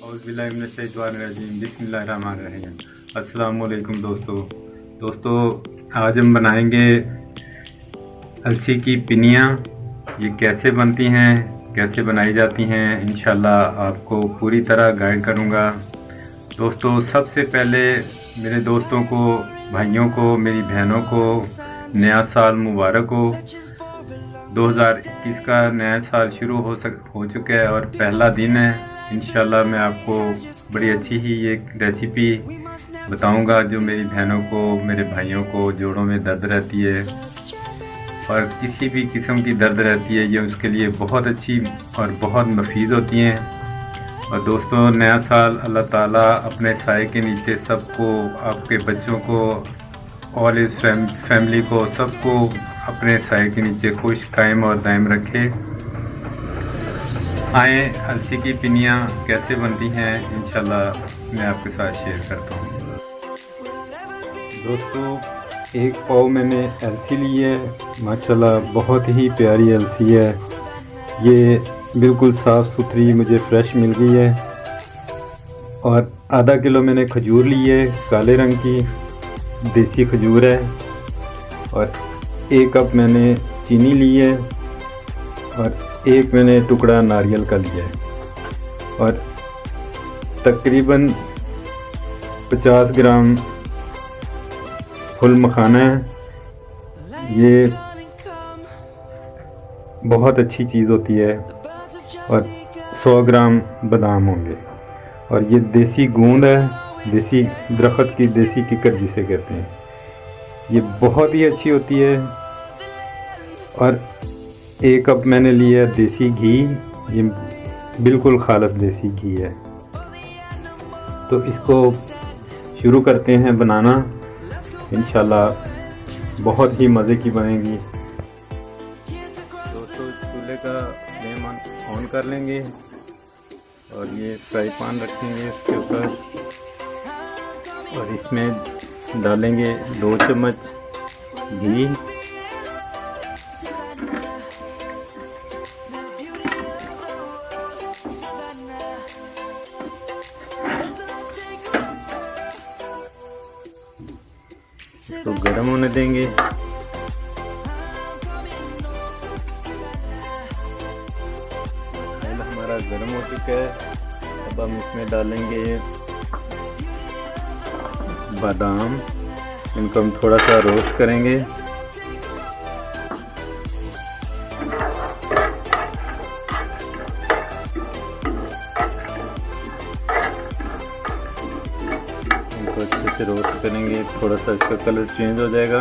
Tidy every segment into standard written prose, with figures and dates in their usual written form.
बिस्मिल्लाहिर्रहमानिर्रहीम। अस्सलाम वालेकुम दोस्तों, आज हम बनाएंगे अलसी की पिनियाँ। ये कैसे बनती हैं, कैसे बनाई जाती हैं, इंशाल्लाह आपको पूरी तरह गाइड करूँगा। दोस्तों, सबसे पहले मेरे दोस्तों को, भाइयों को, मेरी बहनों को नया साल मुबारक हो। 2021 का नया साल शुरू हो चुका है और पहला दिन है। इंशाल्लाह मैं आपको बड़ी अच्छी ही एक रेसिपी बताऊंगा जो मेरी बहनों को, मेरे भाइयों को जोड़ों में दर्द रहती है और किसी भी किस्म की दर्द रहती है, ये उसके लिए बहुत अच्छी और बहुत मुफीद होती हैं। और दोस्तों, नया साल अल्लाह ताला अपने साए के नीचे सबको, आपके बच्चों को, ऑल इस फैमिली को, सबको अपने साए के नीचे खुश कायम और दायम रखे। आए अलसी की पिनियाँ कैसे बनती हैं, इंशाल्लाह मैं आपके साथ शेयर करता हूँ। दोस्तों, एक पाव मैंने अलसी ली है। माशाल्लाह बहुत ही प्यारी अलसी है। ये बिल्कुल साफ़ सुथरी मुझे फ्रेश मिल गई है। और आधा किलो मैंने खजूर ली है, काले रंग की देसी खजूर है। और 1 कप मैंने चीनी ली है और 1 मैंने टुकड़ा नारियल का लिया है। और तकरीबन 50 ग्राम फुल मखाना है। ये बहुत अच्छी चीज़ होती है। और 100 ग्राम बादाम होंगे। और ये देसी गूंद है, देसी दरख्त की देसी किकर जिसे कहते हैं, ये बहुत ही अच्छी होती है। और 1 कप मैंने लिया देसी घी, ये बिल्कुल खालिस देसी घी है। तो इसको शुरू करते हैं बनाना। इंशाल्लाह बहुत ही मज़े की बनेगी। दोस्तों, चूल्हे का फ्लेम ऑन कर लेंगे और ये फ्राई पैन रखेंगे इसके ऊपर और इसमें डालेंगे 2 चम्मच घी। तो गर्म होने देंगे। ऑयल हमारा गर्म हो चुका है। अब हम इसमें डालेंगे बादाम। इनको हम थोड़ा सा रोस्ट करेंगे। इनको अच्छे से रोस्ट करेंगे, थोड़ा सा इसका कलर चेंज हो जाएगा।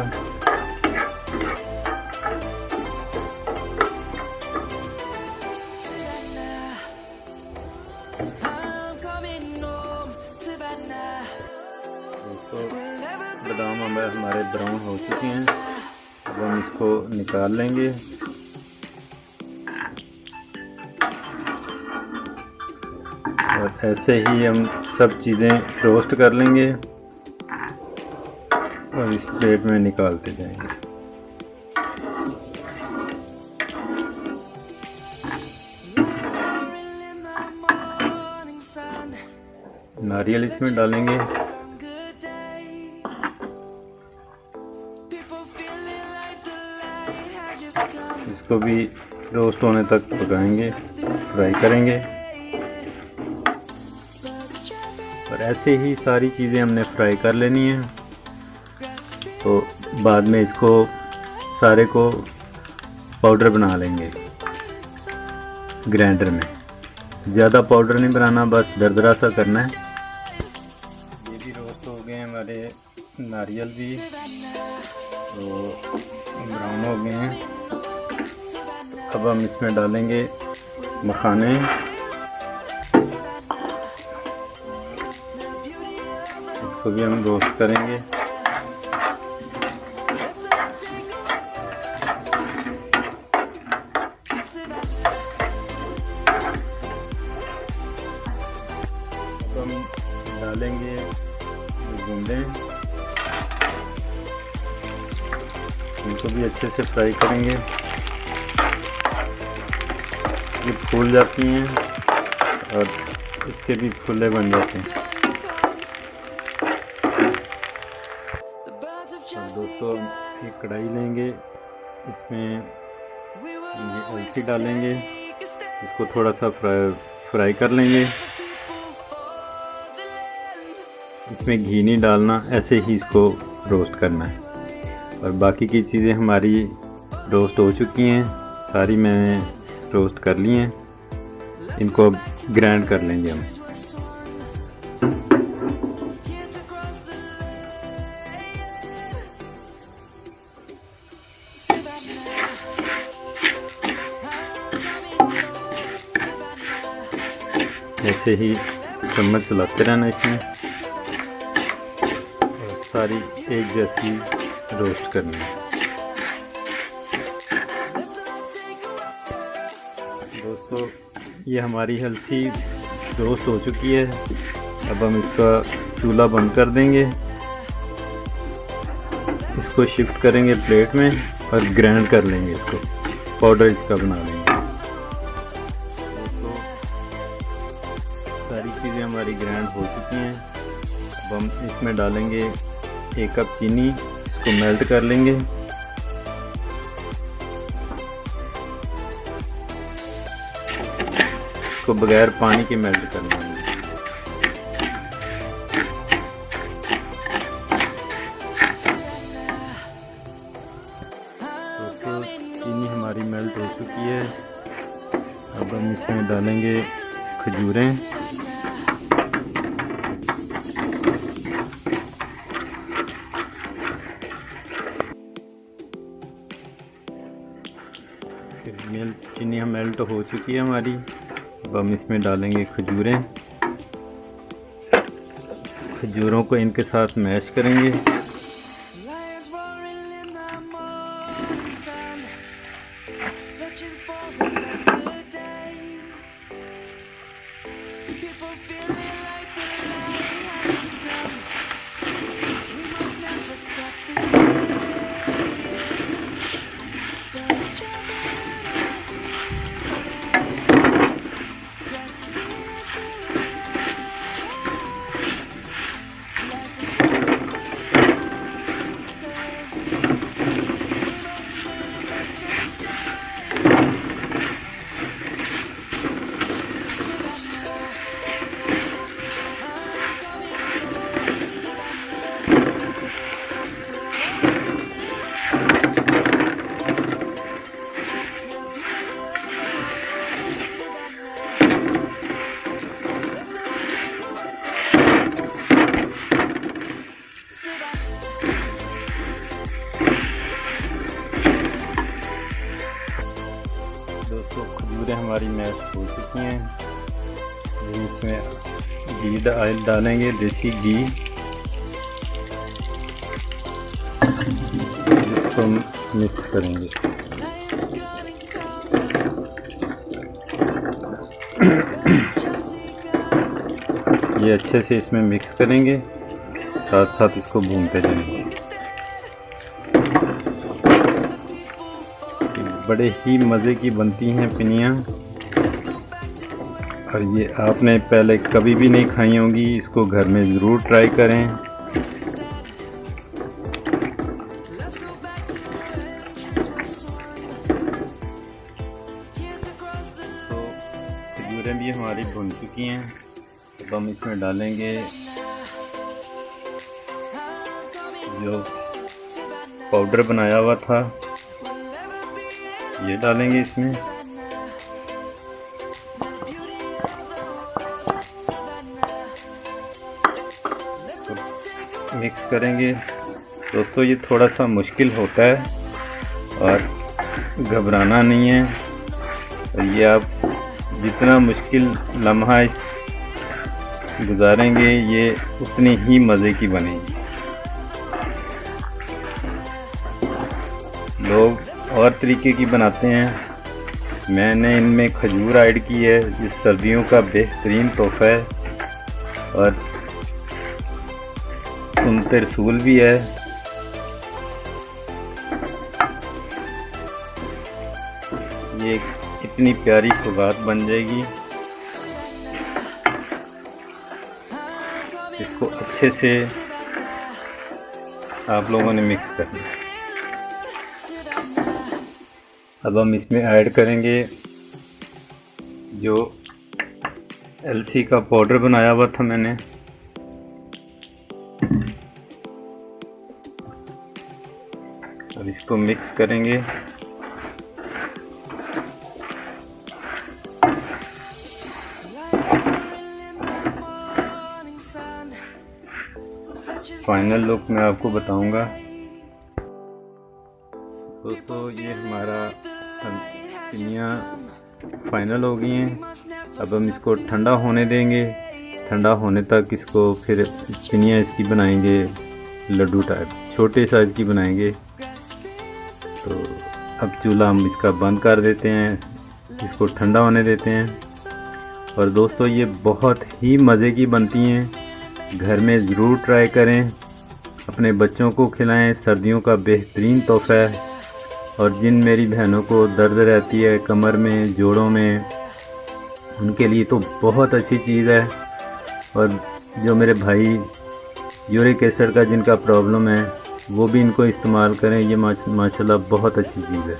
तो बादाम हमारे ब्राउन हो चुके हैं। अब हम इसको निकाल लेंगे। और ऐसे ही हम सब चीज़ें रोस्ट कर लेंगे और इस प्लेट में निकालते जाएंगे। नारियल इसमें डालेंगे। इसको भी रोस्ट होने तक पकाएंगे, फ्राई करेंगे। और ऐसे ही सारी चीज़ें हमने फ्राई कर लेनी है। तो बाद में इसको सारे को पाउडर बना लेंगे ग्राइंडर में। ज़्यादा पाउडर नहीं बनाना, बस दरदरा सा करना है। ये भी रोस्ट हो गए हमारे नारियल भी, तो ब्राउन हो गए हैं। अब हम इसमें डालेंगे मखाने। इसको भी हम रोस्ट करेंगे। अब हम डालेंगे गूंदें। इनको भी अच्छे से फ्राई करेंगे। ये फूल जाती हैं और इसके भी फुल्ले बन जाते हैं। और दोस्तों एक कढ़ाई लेंगे, इसमें ये अलसी डालेंगे, इसको थोड़ा सा फ्राई कर लेंगे। इसमें घी नहीं डालना, ऐसे ही इसको रोस्ट करना है। और बाकी की चीज़ें हमारी रोस्ट हो चुकी हैं, सारी मैंने रोस्ट कर ली हैं। इनको ग्राइंड कर लेंगे हम। ऐसे ही चम्मच चलाते रहना इसमें, और सारी एक जैसी रोस्ट करनी है। दोस्तों ये हमारी हल्दी रोस्ट हो चुकी है। अब हम इसका चूल्हा बंद कर देंगे, इसको शिफ्ट करेंगे प्लेट में और ग्राइंड कर लेंगे, इसको पाउडर इसका बना लेंगे। सारी चीज़ें हमारी ग्राइंड हो चुकी हैं। अब हम इसमें डालेंगे 1 कप चीनी, इसको मेल्ट कर लेंगे। इसको बगैर पानी के मेल्ट करना है। तो चीनी हमारी मेल्ट हो चुकी है। अब हम इसमें डालेंगे खजूरें, चीनी मेल्ट हो चुकी है हमारी। अब हम इसमें डालेंगे खजूरें, खजूरों को इनके साथ मैश करेंगे। दोस्तों खजूरें हमारी मैश हो चुकी हैं। इसमें घी ऑयल डालेंगे, देसी घी, इसको मिक्स करेंगे। ये अच्छे से इसमें मिक्स करेंगे, साथ साथ इसको भूनते जाएंगे। बड़े ही मज़े की बनती हैं पिनियाँ, और ये आपने पहले कभी भी नहीं खाई होंगी। इसको घर में ज़रूर ट्राई करें। तो खजूरें भी हमारी भुन चुकी हैं। अब हम इसमें डालेंगे जो पाउडर बनाया हुआ था, ये डालेंगे इसमें। तो मिक्स करेंगे। दोस्तों ये थोड़ा सा मुश्किल होता है और घबराना नहीं है। और ये आप जितना मुश्किल लम्हा गुजारेंगे, ये उतनी ही मज़े की बनेगी। लोग और तरीके की बनाते हैं, मैंने इनमें खजूर ऐड की है। इस सर्दियों का बेहतरीन तोहफा है, और सुन्नत रसूल भी है। ये इतनी प्यारी सौगात बन जाएगी। अच्छे से आप लोगों ने मिक्स करना है। अब हम इसमें ऐड करेंगे जो अलसी का पाउडर बनाया हुआ था मैंने, और इसको मिक्स करेंगे। फाइनल लुक मैं आपको बताऊंगा। दोस्तों ये हमारा पिनिया फाइनल हो गई हैं। अब हम इसको ठंडा होने देंगे। ठंडा होने तक इसको फिर पिनिया इसकी बनाएंगे लड्डू टाइप, छोटे साइज की बनाएंगे। तो अब चूल्हा हम इसका बंद कर देते हैं, इसको ठंडा होने देते हैं। और दोस्तों ये बहुत ही मज़े की बनती हैं, घर में ज़रूर ट्राई करें, अपने बच्चों को खिलाएं। सर्दियों का बेहतरीन तोहफ़ा है। और जिन मेरी बहनों को दर्द रहती है कमर में, जोड़ों में, उनके लिए तो बहुत अच्छी चीज़ है। और जो मेरे भाई यूरिक एसिड का जिनका प्रॉब्लम है वो भी इनको इस्तेमाल करें। ये माशाल्लाह बहुत अच्छी चीज़ है,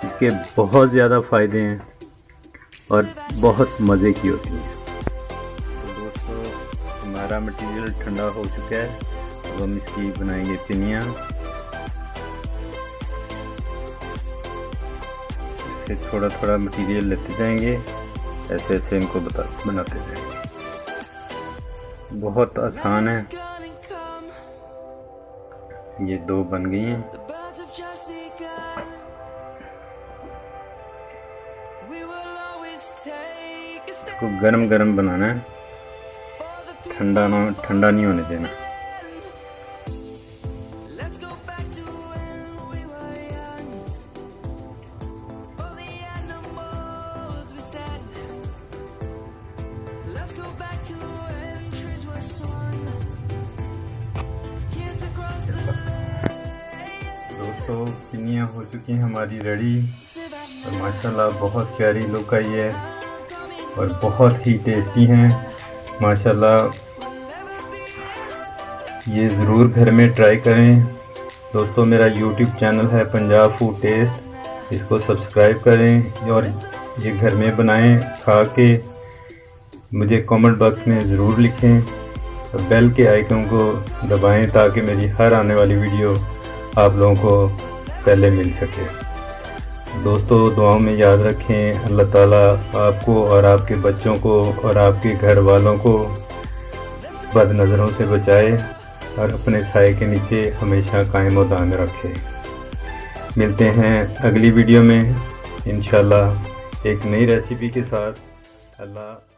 इसके बहुत ज़्यादा फ़ायदे हैं और बहुत मज़े की होती है। तो दोस्तों हमारा मटेरियल ठंडा हो चुका है। अब हम इसकी बनाएंगे पिनिया। इससे थोड़ा थोड़ा मटेरियल लेते जाएंगे, ऐसे ऐसे इनको बनाते जाएंगे। बहुत आसान है। ये दो बन गई हैं। इसको गरम गरम बनाना है, ठंडा नहीं होने देना। दोस्तों पिनिया हो चुकी हैं हमारी रेडी, और माशाल्लाह बहुत प्यारी लुक आई है और बहुत ही टेस्टी हैं माशाल्लाह। ये ज़रूर घर में ट्राई करें। दोस्तों मेरा YouTube चैनल है पंजाब फूड टेस्ट, इसको सब्सक्राइब करें और ये घर में बनाएं, खा के मुझे कमेंट बॉक्स में ज़रूर लिखें और बेल के आइकन को दबाएं ताकि मेरी हर आने वाली वीडियो आप लोगों को पहले मिल सके। दोस्तों दुआओं में याद रखें, अल्लाह ताला आपको और आपके बच्चों को और आपके घर वालों को बद नज़रों से बचाए और अपने साए के नीचे हमेशा कायम और दायम रखे। मिलते हैं अगली वीडियो में इंशाल्लाह एक नई रेसिपी के साथ। अल्लाह